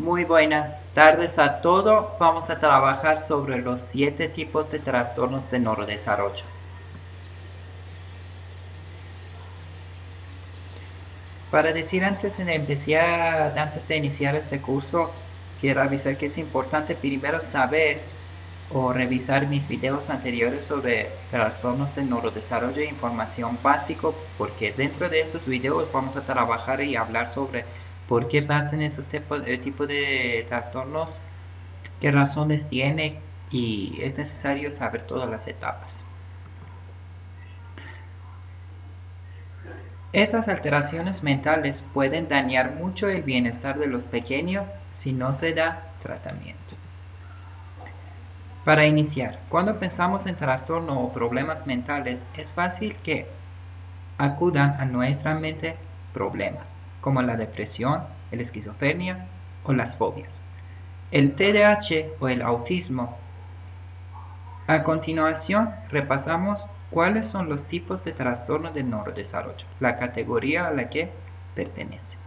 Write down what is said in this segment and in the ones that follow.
Muy buenas tardes a todos. Vamos a trabajar sobre los 7 tipos de trastornos de neurodesarrollo. Para decir antes de iniciar este curso, quiero avisar que es importante primero saber o revisar mis videos anteriores sobre trastornos de neurodesarrollo e información básico, porque dentro de esos videos vamos a trabajar y hablar sobre por qué pasan esos tipos de trastornos, qué razones tiene y es necesario saber todas las etapas. Estas alteraciones mentales pueden dañar mucho el bienestar de los pequeños si no se da tratamiento. Para iniciar, cuando pensamos en trastorno o problemas mentales, es fácil que acudan a nuestra mente problemas, como la depresión, la esquizofrenia o las fobias. El TDAH o el autismo. A continuación, repasamos cuáles son los tipos de trastorno del neurodesarrollo, la categoría a la que pertenece.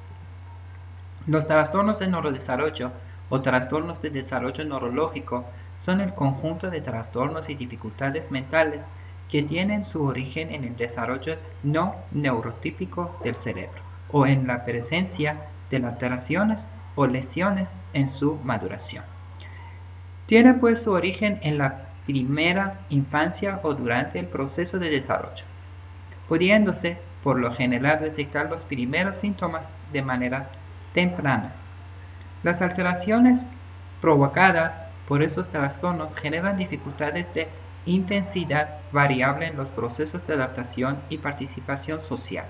Los trastornos de neurodesarrollo o trastornos de desarrollo neurológico son el conjunto de trastornos y dificultades mentales que tienen su origen en el desarrollo no neurotípico del cerebro o en la presencia de alteraciones o lesiones en su maduración. Tiene pues su origen en la primera infancia o durante el proceso de desarrollo, pudiéndose por lo general detectar los primeros síntomas de manera temprana. Las alteraciones provocadas por esos trastornos generan dificultades de intensidad variable en los procesos de adaptación y participación social,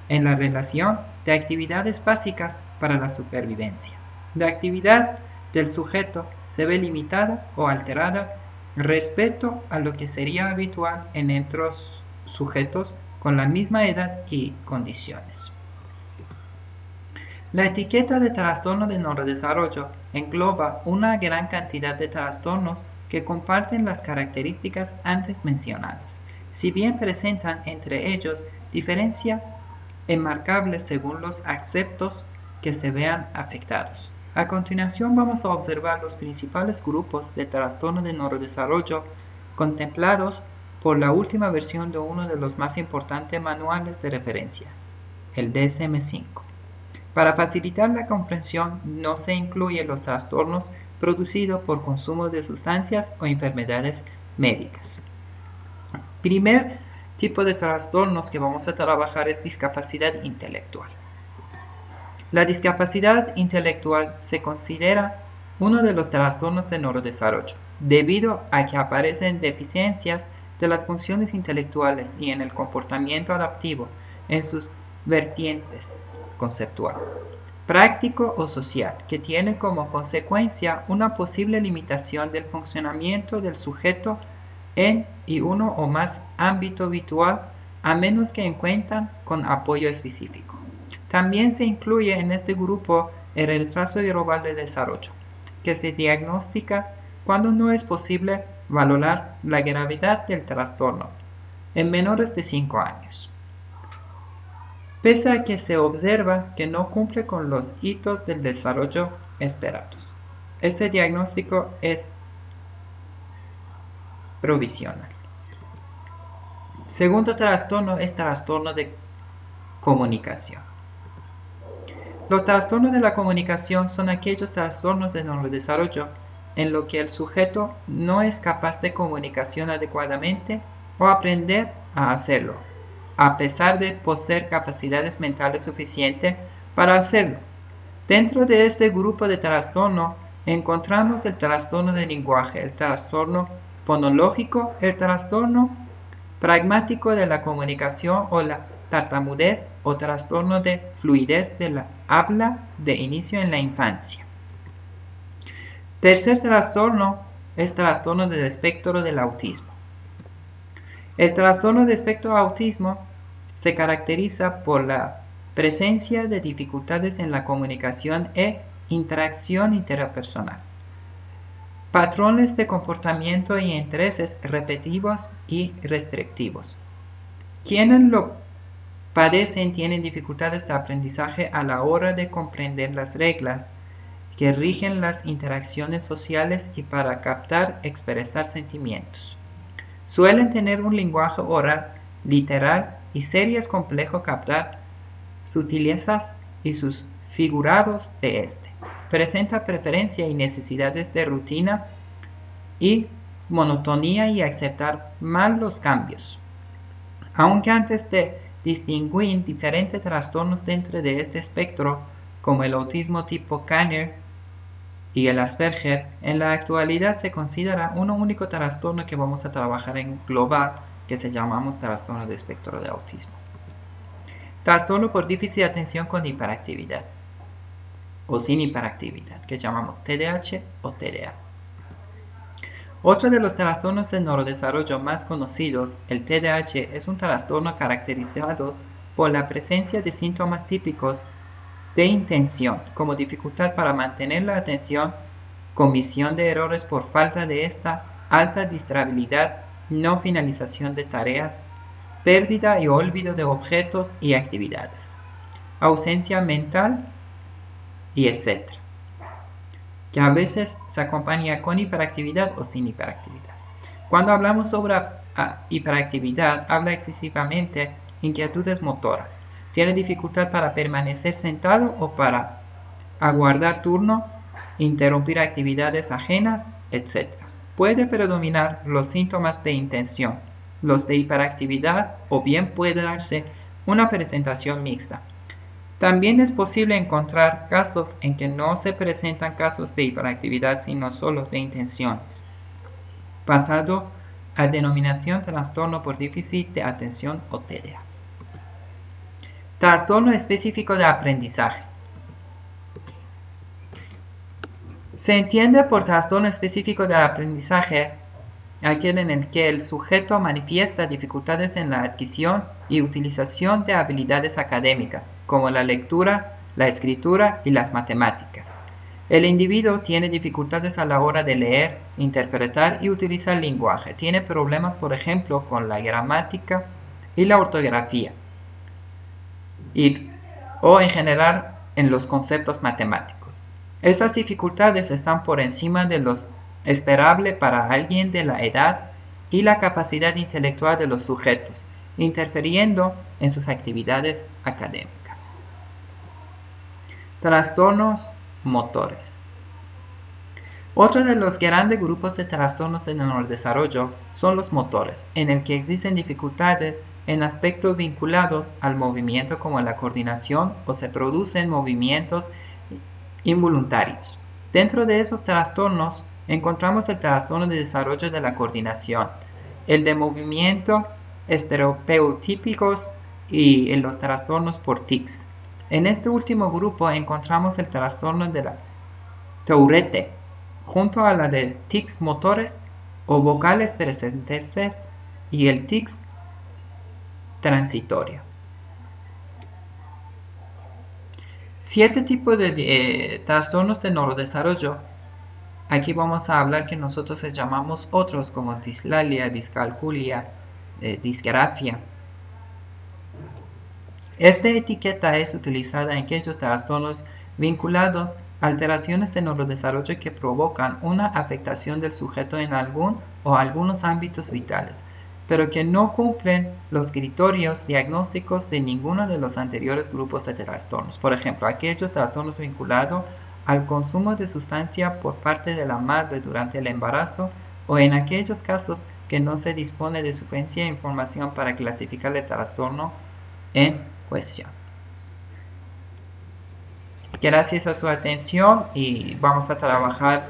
en la relación de actividades básicas para la supervivencia. La actividad del sujeto se ve limitada o alterada respecto a lo que sería habitual en otros sujetos con la misma edad y condiciones. La etiqueta de trastorno de neurodesarrollo engloba una gran cantidad de trastornos que comparten las características antes mencionadas, si bien presentan entre ellos diferencias enmarcables según los aspectos que se vean afectados. A continuación vamos a observar los principales grupos de trastorno de neurodesarrollo contemplados por la última versión de uno de los más importantes manuales de referencia, el DSM-5. Para facilitar la comprensión no se incluyen los trastornos producidos por consumo de sustancias o enfermedades médicas. Primer tipo de trastornos que vamos a trabajar es discapacidad intelectual. La discapacidad intelectual se considera uno de los trastornos de neurodesarrollo, debido a que aparecen deficiencias de las funciones intelectuales y en el comportamiento adaptivo en sus vertientes conceptual, práctico o social, que tiene como consecuencia una posible limitación del funcionamiento del sujeto en uno o más ámbito habitual, a menos que cuentan con apoyo específico. También se incluye en este grupo el retraso global de desarrollo, que se diagnostica cuando no es posible valorar la gravedad del trastorno en menores de 5 años. Pese a que se observa que no cumple con los hitos del desarrollo esperados. Este diagnóstico es provisional. Segundo trastorno es trastorno de comunicación. Los trastornos de la comunicación son aquellos trastornos de neurodesarrollo en los que el sujeto no es capaz de comunicación adecuadamente o aprender a hacerlo, a pesar de poseer capacidades mentales suficientes para hacerlo. Dentro de este grupo de trastorno encontramos el trastorno de lenguaje, el trastorno fonológico, el trastorno pragmático de la comunicación o la tartamudez o trastorno de fluidez de la habla de inicio en la infancia. Tercer trastorno es trastorno del espectro del autismo. El trastorno de espectro autismo se caracteriza por la presencia de dificultades en la comunicación e interacción interpersonal, patrones de comportamiento y intereses repetitivos y restrictivos. Quienes lo padecen tienen dificultades de aprendizaje a la hora de comprender las reglas que rigen las interacciones sociales y para captar, expresar sentimientos. Suelen tener un lenguaje oral, literal y series complejo captar sutilezas y sus figurados de este. Presenta preferencia y necesidades de rutina y monotonía y aceptar mal los cambios. Aunque antes de distinguir diferentes trastornos dentro de este espectro, como el autismo tipo Kanner y el Asperger, en la actualidad se considera un único trastorno que vamos a trabajar en global, que se llamamos trastorno de espectro de autismo. Trastorno por déficit de atención con hiperactividad o sin hiperactividad, que llamamos TDAH o TDA. Otro de los trastornos de neurodesarrollo más conocidos, el TDAH, es un trastorno caracterizado por la presencia de síntomas típicos de intención, como dificultad para mantener la atención, comisión de errores por falta de esta, alta distractibilidad, no finalización de tareas, pérdida y olvido de objetos y actividades, ausencia mental y etc., que a veces se acompaña con hiperactividad o sin hiperactividad. Cuando hablamos sobre hiperactividad, habla excesivamente inquietudes motoras. Tiene dificultad para permanecer sentado o para aguardar turno, interrumpir actividades ajenas, etc. Puede predominar los síntomas de intención, los de hiperactividad, o bien puede darse una presentación mixta. También es posible encontrar casos en que no se presentan casos de hiperactividad, sino solo de intenciones, pasado a denominación trastorno por déficit de atención o TDA. Trastorno específico de aprendizaje. Se entiende por trastorno específico del aprendizaje aquel en el que el sujeto manifiesta dificultades en la adquisición y utilización de habilidades académicas, como la lectura, la escritura y las matemáticas. El individuo tiene dificultades a la hora de leer, interpretar y utilizar el lenguaje. Tiene problemas, por ejemplo, con la gramática y la ortografía, o en general en los conceptos matemáticos. Estas dificultades están por encima de los esperable para alguien de la edad y la capacidad intelectual de los sujetos, interfiriendo en sus actividades académicas. Trastornos motores. Otro de los grandes grupos de trastornos de neurodesarrollo son los motores, en el que existen dificultades en aspectos vinculados al movimiento como la coordinación o se producen movimientos involuntarios. Dentro de esos trastornos encontramos el trastorno de desarrollo de la coordinación, el de movimiento estereotípicos y los trastornos por tics. En este último grupo encontramos el trastorno de la Tourette, junto a la de tics motores o vocales presentes y el tics transitorio. 7 tipos de trastornos de neurodesarrollo. Aquí vamos a hablar que nosotros llamamos otros como dislalia, discalculia, disgrafia. Esta etiqueta es utilizada en aquellos trastornos vinculados a alteraciones de neurodesarrollo que provocan una afectación del sujeto en algún o algunos ámbitos vitales, pero que no cumplen los criterios diagnósticos de ninguno de los anteriores grupos de trastornos. Por ejemplo, aquellos trastornos vinculados al consumo de sustancia por parte de la madre durante el embarazo o en aquellos casos que no se dispone de suficiente información para clasificar el trastorno en cuestión. Gracias a su atención y vamos a trabajar